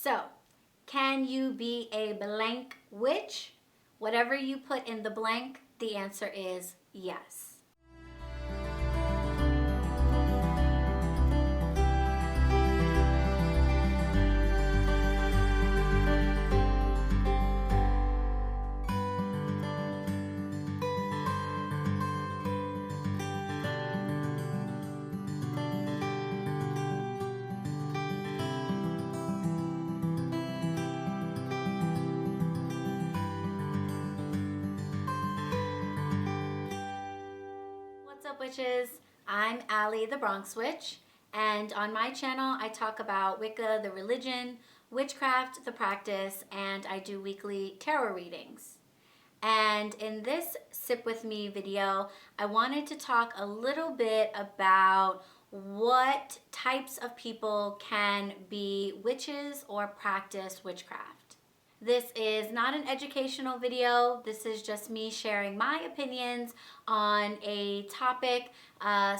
So, can you be a blank witch? Whatever you put in the blank, the answer is yes. What's up, witches? I'm Allie, the Bronx Witch, and on my channel I talk about Wicca, the religion, witchcraft, the practice, and I do weekly tarot readings. And in this Sip With Me video, I wanted to talk a little bit about what types of people can be witches or practice witchcraft. This is not an educational video. This is just me sharing my opinions on a topic.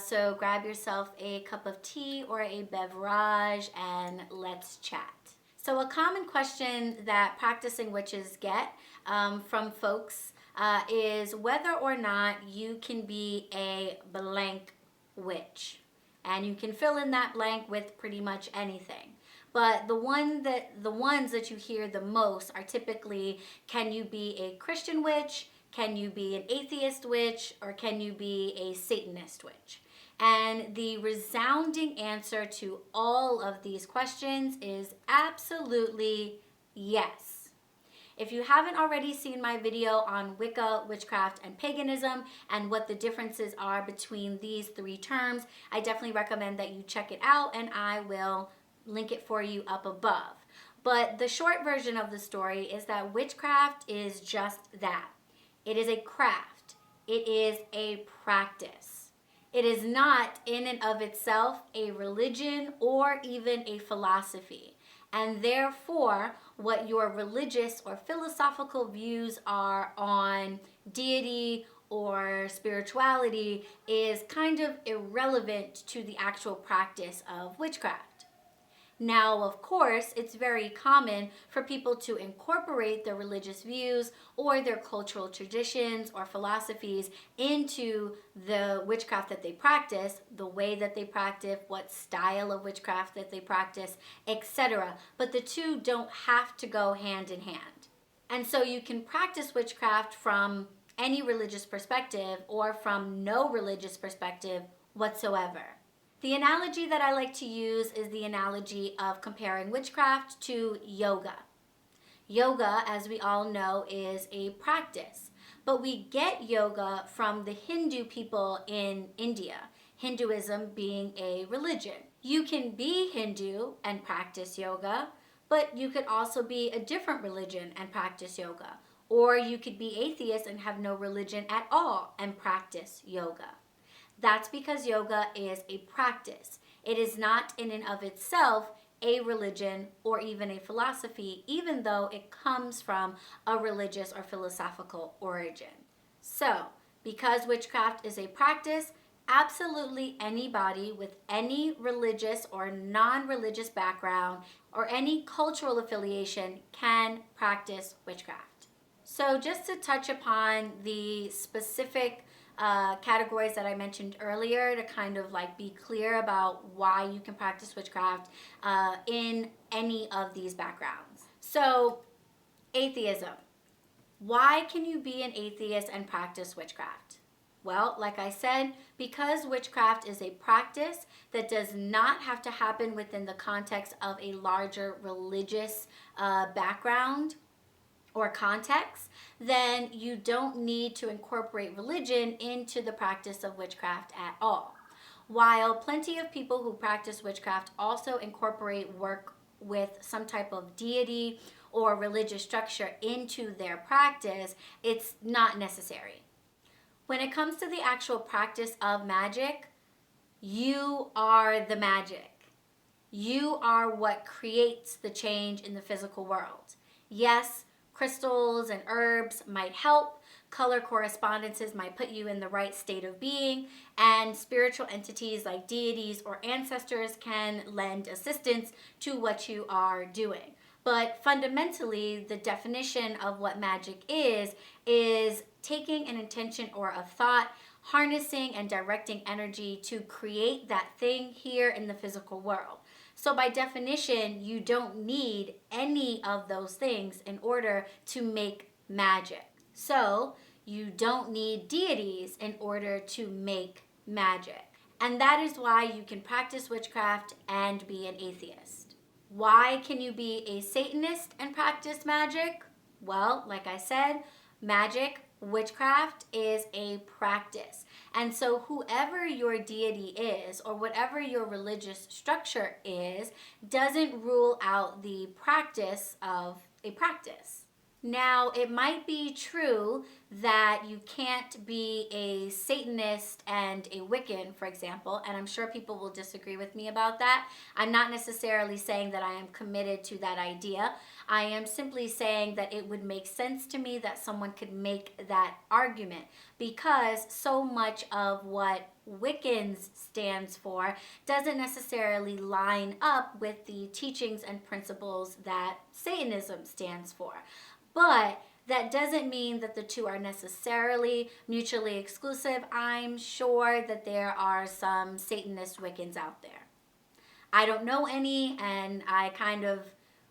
So grab yourself a cup of tea or a beverage and let's chat. So a common question that practicing witches get from folks is whether or not you can be a blank witch. And you can fill in that blank with pretty much anything. But the ones that you hear the most are typically, can you be a Christian witch? Can you be an atheist witch? Or can you be a Satanist witch? And the resounding answer to all of these questions is absolutely yes. If you haven't already seen my video on Wicca, witchcraft, and paganism and what the differences are between these three terms, I definitely recommend that you check it out, and I will link it for you up above. But the short version of the story is that witchcraft is just that. It is a craft. It is a practice. It is not in and of itself a religion or even a philosophy. And therefore, what your religious or philosophical views are on deity or spirituality is kind of irrelevant to the actual practice of witchcraft. Now, of course, it's very common for people to incorporate their religious views or their cultural traditions or philosophies into the witchcraft that they practice, the way that they practice, what style of witchcraft that they practice, etc. But the two don't have to go hand in hand. And so you can practice witchcraft from any religious perspective or from no religious perspective whatsoever. The analogy that I like to use is the analogy of comparing witchcraft to yoga. Yoga, as we all know, is a practice, but we get yoga from the Hindu people in India, Hinduism being a religion. You can be Hindu and practice yoga, but you could also be a different religion and practice yoga. Or you could be atheist and have no religion at all and practice yoga. That's because yoga is a practice. It is not in and of itself a religion or even a philosophy, even though it comes from a religious or philosophical origin. So, because witchcraft is a practice, absolutely anybody with any religious or non-religious background or any cultural affiliation can practice witchcraft. So just to touch upon the specific categories that I mentioned earlier to kind of like be clear about why you can practice witchcraft in any of these backgrounds. So, atheism. Why can you be an atheist and practice witchcraft? Well, like I said, because witchcraft is a practice that does not have to happen within the context of a larger religious background or context, then you don't need to incorporate religion into the practice of witchcraft at all. While plenty of people who practice witchcraft also incorporate work with some type of deity or religious structure into their practice, it's not necessary. When it comes to the actual practice of magic, you are the magic. You are what creates the change in the physical world. Yes, crystals and herbs might help, color correspondences might put you in the right state of being, and spiritual entities like deities or ancestors can lend assistance to what you are doing. But fundamentally, the definition of what magic is taking an intention or a thought, harnessing and directing energy to create that thing here in the physical world. So by definition, you don't need any of those things in order to make magic. So you don't need deities in order to make magic. And that is why you can practice witchcraft and be an atheist. Why can you be a Satanist and practice magic? Well, like I said, magic, witchcraft is a practice. And so whoever your deity is or whatever your religious structure is doesn't rule out the practice of a practice. Now, it might be true that you can't be a Satanist and a Wiccan, for example, and I'm sure people will disagree with me about that. I'm not necessarily saying that I am committed to that idea. I am simply saying that it would make sense to me that someone could make that argument, because so much of what Wiccans stands for doesn't necessarily line up with the teachings and principles that Satanism stands for. But that doesn't mean that the two are necessarily mutually exclusive. I'm sure that there are some Satanist Wiccans out there. I don't know any, and I kind of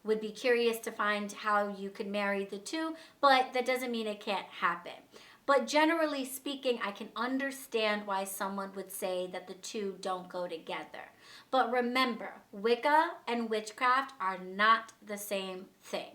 would be curious to find how you could marry the two, but that doesn't mean it can't happen. But generally speaking, I can understand why someone would say that the two don't go together. But remember, Wicca and witchcraft are not the same thing.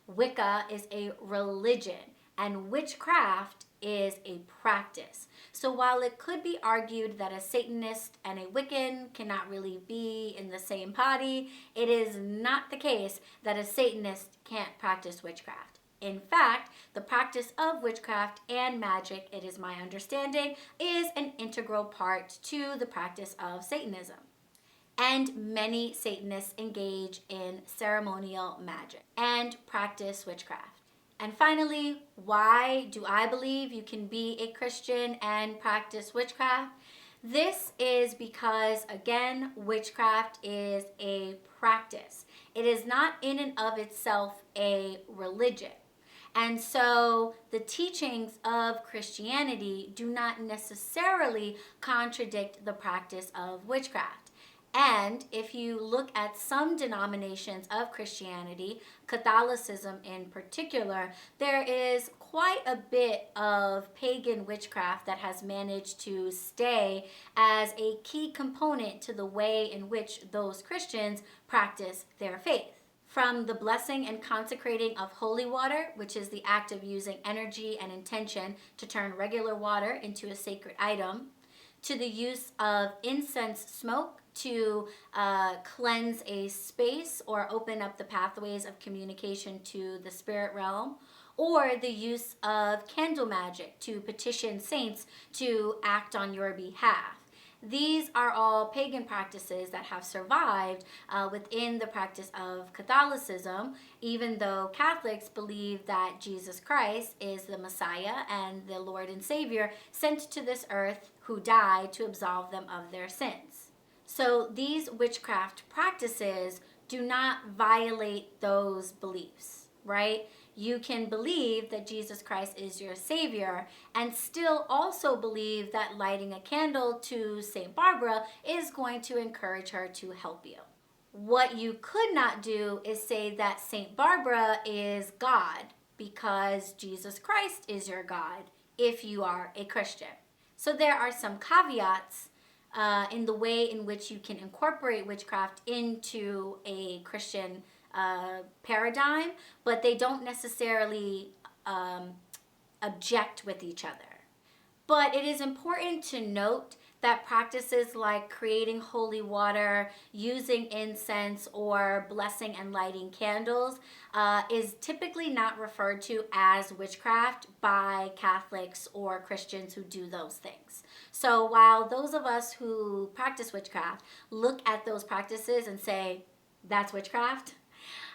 Wicca is a religion and witchcraft is a practice. So while it could be argued that a Satanist and a Wiccan cannot really be in the same body, it is not the case that a Satanist can't practice witchcraft. In fact, the practice of witchcraft and magic, it is my understanding, is an integral part to the practice of Satanism. And many Satanists engage in ceremonial magic and practice witchcraft. And finally, why do I believe you can be a Christian and practice witchcraft? This is because, again, witchcraft is a practice. It is not in and of itself a religion. And so the teachings of Christianity do not necessarily contradict the practice of witchcraft. And if you look at some denominations of Christianity, Catholicism in particular, there is quite a bit of pagan witchcraft that has managed to stay as a key component to the way in which those Christians practice their faith. From the blessing and consecrating of holy water, which is the act of using energy and intention to turn regular water into a sacred item, to the use of incense smoke to cleanse a space or open up the pathways of communication to the spirit realm, or the use of candle magic to petition saints to act on your behalf. These are all pagan practices that have survived within the practice of Catholicism, even though Catholics believe that Jesus Christ is the Messiah and the Lord and Savior sent to this earth who died to absolve them of their sins. So these witchcraft practices do not violate those beliefs, right? You can believe that Jesus Christ is your Savior and still also believe that lighting a candle to St. Barbara is going to encourage her to help you. What you could not do is say that St. Barbara is God because Jesus Christ is your God if you are a Christian. So there are some caveats in the way in which you can incorporate witchcraft into a Christian paradigm, but they don't necessarily object with each other. But it is important to note that practices like creating holy water, using incense, or blessing and lighting candles is typically not referred to as witchcraft by Catholics or Christians who do those things. So while those of us who practice witchcraft look at those practices and say, that's witchcraft,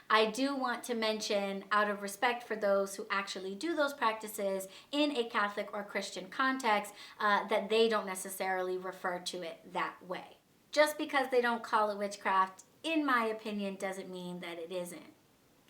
I do want to mention, out of respect for those who actually do those practices in a Catholic or Christian context, that they don't necessarily refer to it that way. Just because they don't call it witchcraft, in my opinion, doesn't mean that it isn't.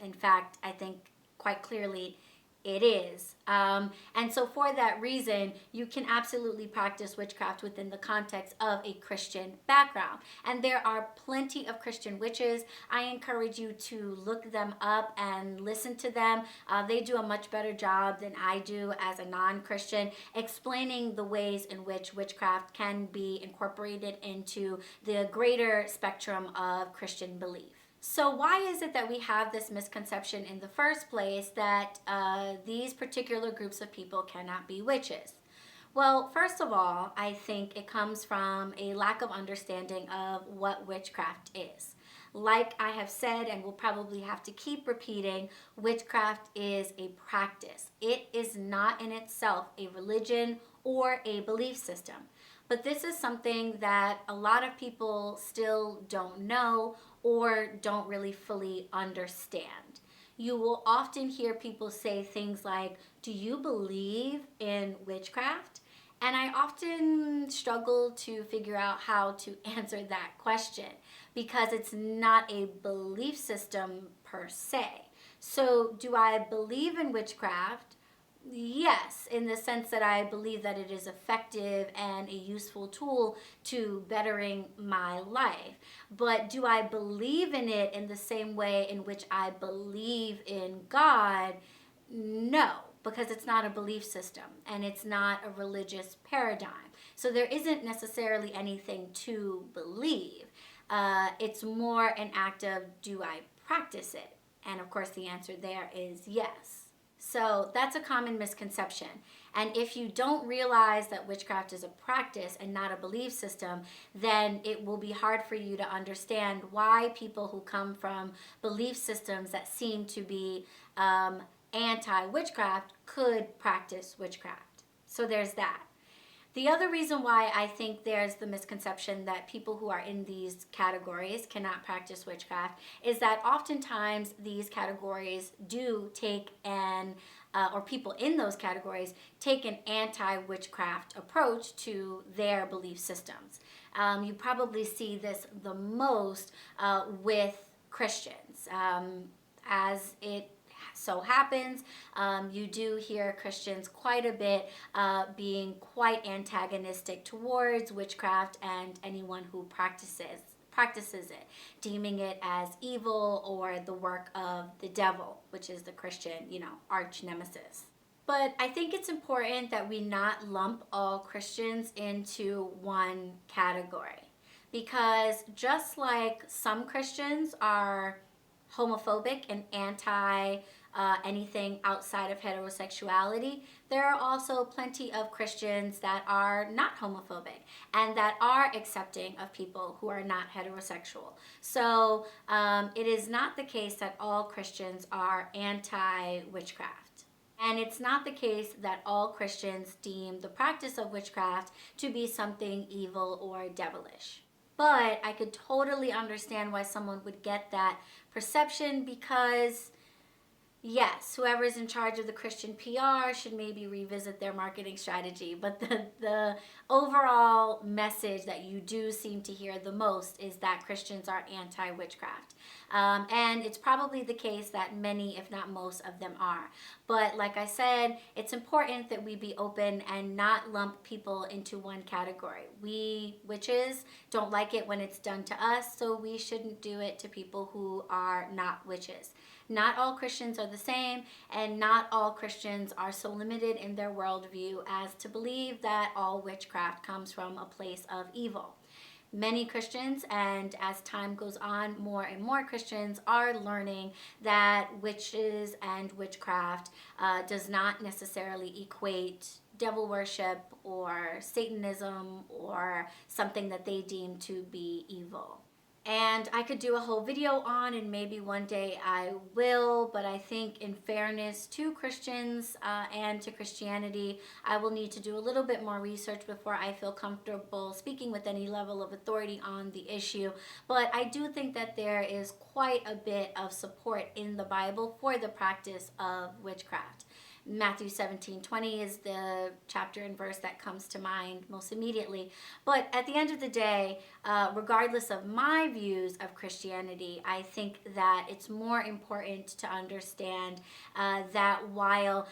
In fact, I think quite clearly it is. And so for that reason, you can absolutely practice witchcraft within the context of a Christian background. And there are plenty of Christian witches. I encourage you to look them up and listen to them. They do a much better job than I do as a non-Christian, explaining the ways in which witchcraft can be incorporated into the greater spectrum of Christian belief. So why is it that we have this misconception in the first place that these particular groups of people cannot be witches? Well, first of all, I think it comes from a lack of understanding of what witchcraft is. Like I have said, and will probably have to keep repeating, witchcraft is a practice. It is not in itself a religion or a belief system. But this is something that a lot of people still don't know or don't really fully understand. You will often hear people say things like, "Do you believe in witchcraft?" And I often struggle to figure out how to answer that question because it's not a belief system per se. So, do I believe in witchcraft? Yes, in the sense that I believe that it is effective and a useful tool to bettering my life. But do I believe in it in the same way in which I believe in God? No, because it's not a belief system and it's not a religious paradigm. So there isn't necessarily anything to believe. It's more an act of, do I practice it? And of course the answer there is yes. So that's a common misconception. And if you don't realize that witchcraft is a practice and not a belief system, then it will be hard for you to understand why people who come from belief systems that seem to be anti-witchcraft could practice witchcraft. So there's that. The other reason why I think there's the misconception that people who are in these categories cannot practice witchcraft is that oftentimes these categories do take or people in those categories take an anti-witchcraft approach to their belief systems. You probably see this the most with Christians. As it so happens, you do hear Christians quite a bit being quite antagonistic towards witchcraft and anyone who practices it, deeming it as evil or the work of the devil, which is the Christian, arch nemesis. But I think it's important that we not lump all Christians into one category, because just like some Christians are homophobic and anti anything outside of heterosexuality, there are also plenty of Christians that are not homophobic and that are accepting of people who are not heterosexual. So it is not the case that all Christians are anti-witchcraft. And it's not the case that all Christians deem the practice of witchcraft to be something evil or devilish. But I could totally understand why someone would get that perception because, yes, whoever's in charge of the Christian PR should maybe revisit their marketing strategy. But the overall message that you do seem to hear the most is that Christians are anti-witchcraft. And it's probably the case that many, if not most of them are. But like I said, it's important that we be open and not lump people into one category. We witches don't like it when it's done to us, so we shouldn't do it to people who are not witches. Not all Christians are the same, and not all Christians are so limited in their worldview as to believe that all witchcraft comes from a place of evil. Many Christians, and as time goes on, more and more Christians are learning that witches and witchcraft does not necessarily equate devil worship or Satanism or something that they deem to be evil. And I could do a whole video on, and maybe one day I will, but I think in fairness to Christians and to Christianity, I will need to do a little bit more research before I feel comfortable speaking with any level of authority on the issue. But I do think that there is quite a bit of support in the Bible for the practice of witchcraft. Matthew 17:20 is the chapter and verse that comes to mind most immediately. But at the end of the day, regardless of my views of Christianity, I think that it's more important to understand that while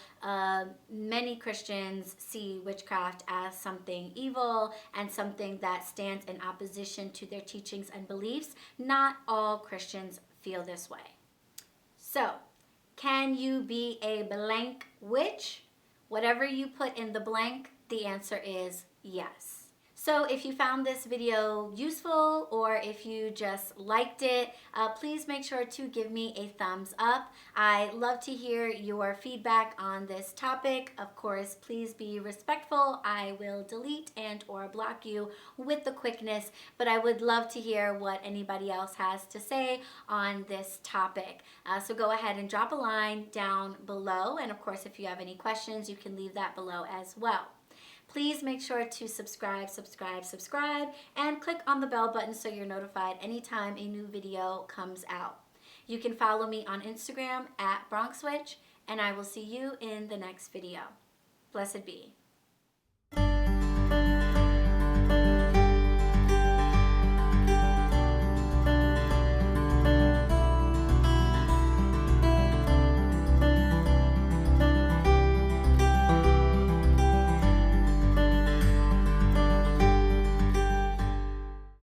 many Christians see witchcraft as something evil and something that stands in opposition to their teachings and beliefs, not all Christians feel this way. So, can you be a blank witch? Whatever you put in the blank, the answer is yes. So if you found this video useful or if you just liked it, please make sure to give me a thumbs up. I love to hear your feedback on this topic. Of course, please be respectful. I will delete and or block you with the quickness, but I would love to hear what anybody else has to say on this topic. So go ahead and drop a line down below. And of course, if you have any questions, you can leave that below as well. Please make sure to subscribe, and click on the bell button so you're notified anytime a new video comes out. You can follow me on Instagram at BronxWitch, and I will see you in the next video. Blessed be.